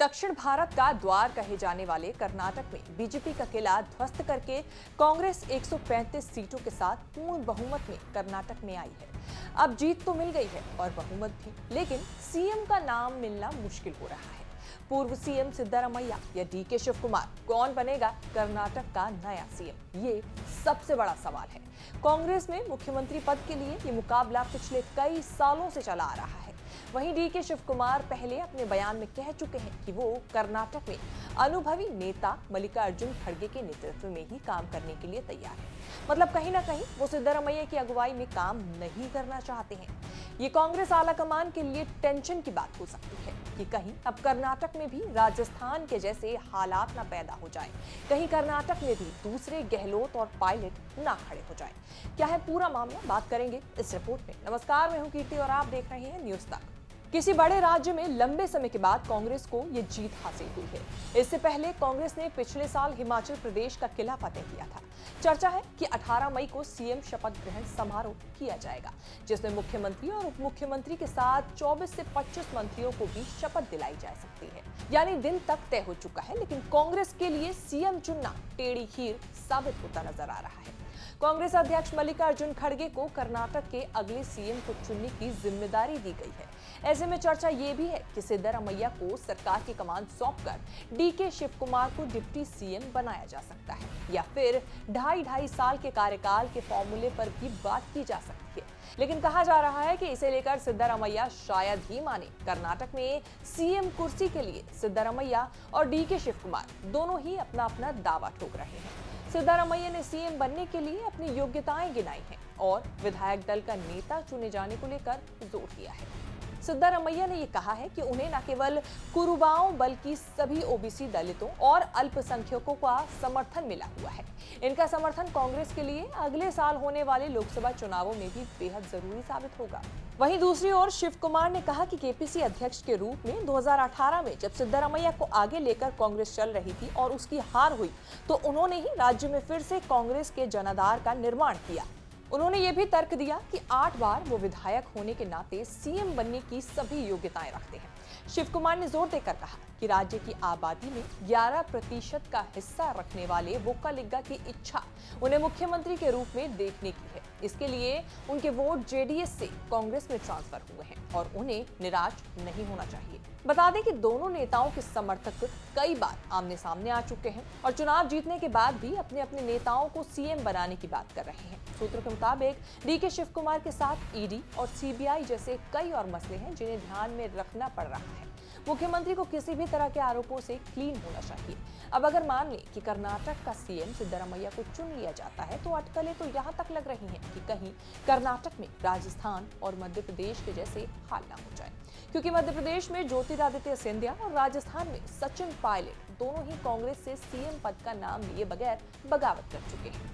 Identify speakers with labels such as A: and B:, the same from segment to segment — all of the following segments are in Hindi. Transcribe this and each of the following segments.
A: दक्षिण भारत का द्वार कहे जाने वाले कर्नाटक में बीजेपी का किला ध्वस्त करके कांग्रेस 135 सीटों के साथ पूर्ण बहुमत में कर्नाटक में आई है। अब जीत तो मिल गई है और बहुमत भी, लेकिन सीएम का नाम मिलना मुश्किल हो रहा है। पूर्व सीएम सिद्धारमैया या डीके शिव कुमार कौन बनेगा कर्नाटक का नया सीएम, ये सबसे बड़ा सवाल है। कांग्रेस में मुख्यमंत्री पद के लिए ये मुकाबला पिछले कई सालों से चला आ रहा है। वहीं डीके शिव कुमार पहले अपने बयान में कह चुके हैं कि वो कर्नाटक में अनुभवी नेता मल्लिकार्जुन खड़गे के नेतृत्व में ही काम करने के लिए तैयार है। मतलब कहीं ना कहीं वो सिद्धारमैया की अगुवाई में काम नहीं करना चाहते हैं। ये कांग्रेस आलाकमान के लिए टेंशन की बात हो सकती है कि कहीं अब कर्नाटक में भी राजस्थान के जैसे हालात ना पैदा हो जाए, कहीं कर्नाटक में भी दूसरे गहलोत और पायलट ना खड़े हो जाए। क्या है पूरा मामला, बात करेंगे इस रिपोर्ट में। नमस्कार, मैं हूं कीर्ति और आप देख रहे हैं न्यूज़ तक। किसी बड़े राज्य में लंबे समय के बाद कांग्रेस को ये जीत हासिल हुई है। इससे पहले कांग्रेस ने पिछले साल हिमाचल प्रदेश का किला फतेह किया था। चर्चा है कि 18 मई को सीएम शपथ ग्रहण समारोह किया जाएगा, जिसमें मुख्यमंत्री और उप मुख्यमंत्री के साथ 24 से 25 मंत्रियों को भी शपथ दिलाई जा सकती है। यानी दिन तक तय हो चुका है, लेकिन कांग्रेस के लिए सीएम चुनना टेढ़ी खीर साबित होता नजर आ रहा है। कांग्रेस अध्यक्ष मल्लिकार्जुन खड़गे को कर्नाटक के अगले सीएम को चुनने की जिम्मेदारी दी गई है। ऐसे में चर्चा ये भी है कि सिद्धारमैया को सरकार की कमान सौंपकर डीके शिव कुमार को डिप्टी सीएम बनाया जा सकता है, या फिर 2.5 साल के कार्यकाल के फॉर्मूले पर भी बात की जा सकती है। लेकिन कहा जा रहा है कि इसे लेकर सिद्धारमैया शायद ही माने। कर्नाटक में सीएम कुर्सी के लिए सिद्धारमैया और डीके शिव कुमार दोनों ही अपना अपना दावा ठोक रहे हैं। सिद्धारमैया ने सीएम बनने के लिए अपनी योग्यताएं गिनाई हैं और विधायक दल का नेता चुने जाने को लेकर जोर दिया है। सिद्धारमैया ने ये कहा है कि उन्हें न केवल कुरुबाओं बल्कि सभी ओबीसी दलितों और अल्पसंख्यकों का समर्थन मिला हुआ है। इनका समर्थन कांग्रेस के लिए अगले साल होने वाले लोकसभा चुनावों में भी बेहद जरूरी साबित होगा। वहीं दूसरी ओर शिव कुमार ने कहा कि केपीसी अध्यक्ष के रूप में 2018 में जब सिद्धारमैया को आगे लेकर कांग्रेस चल रही थी और उसकी हार हुई, तो उन्होंने ही राज्य में फिर से कांग्रेस के जनाधार का निर्माण किया। उन्होंने ये भी तर्क दिया कि 8 बार वो विधायक होने के नाते सीएम बनने की सभी योग्यताएं रखते हैं। शिव कुमार ने जोर देकर कहा कि राज्य की आबादी में 11% का हिस्सा रखने वाले वोक्का-लिग्गा की इच्छा उन्हें मुख्यमंत्री के रूप में देखने की है। इसके लिए उनके वोट जेडीएस से कांग्रेस में ट्रांसफर हुए हैं और उन्हें निराश नहीं होना चाहिए। बता दें कि दोनों नेताओं के समर्थक कई बार आमने सामने आ चुके हैं और चुनाव जीतने के बाद भी अपने अपने नेताओं को सीएम बनाने की बात कर रहे हैं। सूत्रों के मुताबिक डीके शिव कुमार के साथ ईडी और सीबीआई जैसे कई और मसले हैं जिन्हें ध्यान में रखना पड़ रहा है। मुख्यमंत्री को किसी भी तरह के आरोपों से क्लीन होना चाहिए। अब अगर मान लें कि कर्नाटक का सीएम सिद्धारमैया को चुन लिया जाता है, तो अटकलें तो यहाँ तक लग रही हैं कि कहीं कर्नाटक में राजस्थान और मध्य प्रदेश के जैसे हाल ना हो जाए, क्योंकि मध्य प्रदेश में ज्योतिरादित्य सिंधिया और राजस्थान में सचिन पायलट दोनों ही कांग्रेस से सीएम पद का नाम लिए बगैर बगावत कर चुके हैं।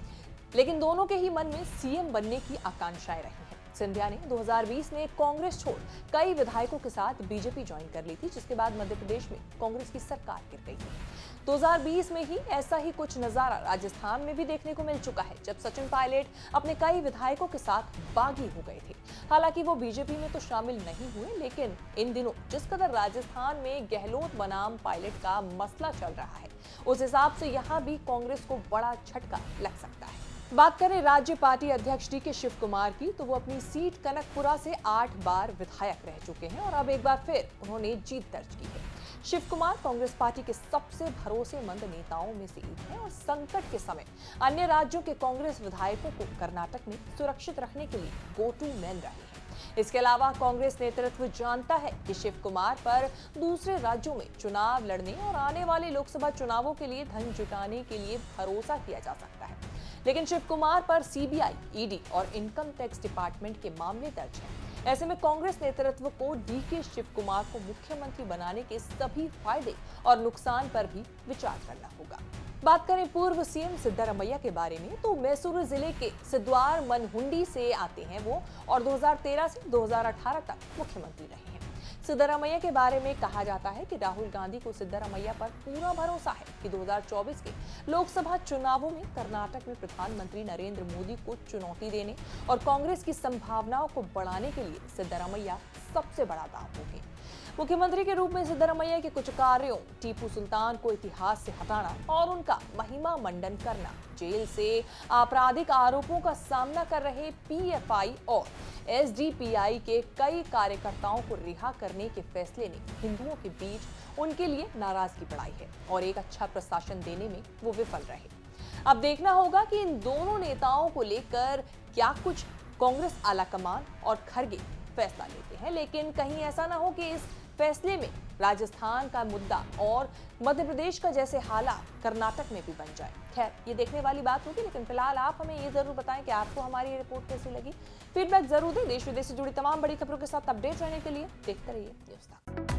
A: लेकिन दोनों के ही मन में सीएम बनने की आकांक्षाएं रही हैं। सिंधिया ने 2020 में कांग्रेस छोड़ कई विधायकों के साथ बीजेपी ज्वाइन कर ली थी, जिसके बाद मध्य प्रदेश में कांग्रेस की सरकार गिर गई थी। 2020 में ही ऐसा ही कुछ नजारा राजस्थान में भी देखने को मिल चुका है, जब सचिन पायलट अपने कई विधायकों के साथ बागी हो गए थे। हालांकि वो बीजेपी में तो शामिल नहीं हुए, लेकिन इन दिनों जिस कदर राजस्थान में गहलोत बनाम पायलट का मसला चल रहा है, उस हिसाब से यहाँ भी कांग्रेस को बड़ा झटका लग सकता है। बात करें राज्य पार्टी अध्यक्ष डीके शिव कुमार की, तो वो अपनी सीट कनकपुरा से 8 बार विधायक रह चुके हैं और अब एक बार फिर उन्होंने जीत दर्ज की है। शिव कुमार कांग्रेस पार्टी के सबसे भरोसेमंद नेताओं में से एक हैं और संकट के समय अन्य राज्यों के कांग्रेस विधायकों को कर्नाटक में सुरक्षित रखने के लिए गो टू मैन रहे हैं। इसके अलावा कांग्रेस नेतृत्व जानता है कि शिव कुमार पर दूसरे राज्यों में चुनाव लड़ने और आने वाले लोकसभा चुनावों के लिए धन जुटाने के लिए भरोसा किया जा सकता है, लेकिन शिव कुमार पर सीबीआई, ईडी और इनकम टैक्स डिपार्टमेंट के मामले दर्ज हैं। ऐसे में कांग्रेस नेतृत्व को डीके शिव कुमार को मुख्यमंत्री बनाने के सभी फायदे और नुकसान पर भी विचार करना होगा। बात करें पूर्व सीएम सिद्धारमैया के बारे में, तो मैसूरू जिले के सिद्वार मनहुंडी से आते हैं वो और 2013 से 2018 तक मुख्यमंत्री रहे हैं। सिद्धारमैया के बारे में कहा जाता है कि राहुल गांधी को सिद्धारमैया पर पूरा भरोसा है कि 2024 के लोकसभा चुनावों में कर्नाटक में प्रधानमंत्री नरेंद्र मोदी को चुनौती देने और कांग्रेस की संभावनाओं को बढ़ाने के लिए सिद्धारमैया सबसे बड़ा दांव होगी। मुख्यमंत्री के रूप में सिद्धरामैया के कुछ कार्यों, टीपू सुल्तान को इतिहास से हटाना और उनका महिमा मंडन करना, जेल से आपराधिक आरोपों का सामना कर रहे पीएफआई और एसडीपीआई के कई कार्यकर्ताओं को रिहा करने के फैसले ने हिंदुओं के बीच उनके लिए नाराजगी बढ़ाई है और एक अच्छा प्रशासन देने में वो विफल रहे। अब देखना होगा कि इन दोनों नेताओं को लेकर क्या कुछ कांग्रेस आलाकमान और खड़गे फैसला लेते हैं, लेकिन कहीं ऐसा ना हो कि इस फैसले में राजस्थान का मुद्दा और मध्य प्रदेश का जैसे हालात कर्नाटक में भी बन जाए। खैर, ये देखने वाली बात होगी, लेकिन फिलहाल आप हमें ये जरूर बताएं कि आपको हमारी ये रिपोर्ट कैसी लगी। फीडबैक जरूर दें। देश विदेश से जुड़ी तमाम बड़ी खबरों के साथ अपडेट रहने के लिए देखते रहिए न्यूज़ तक।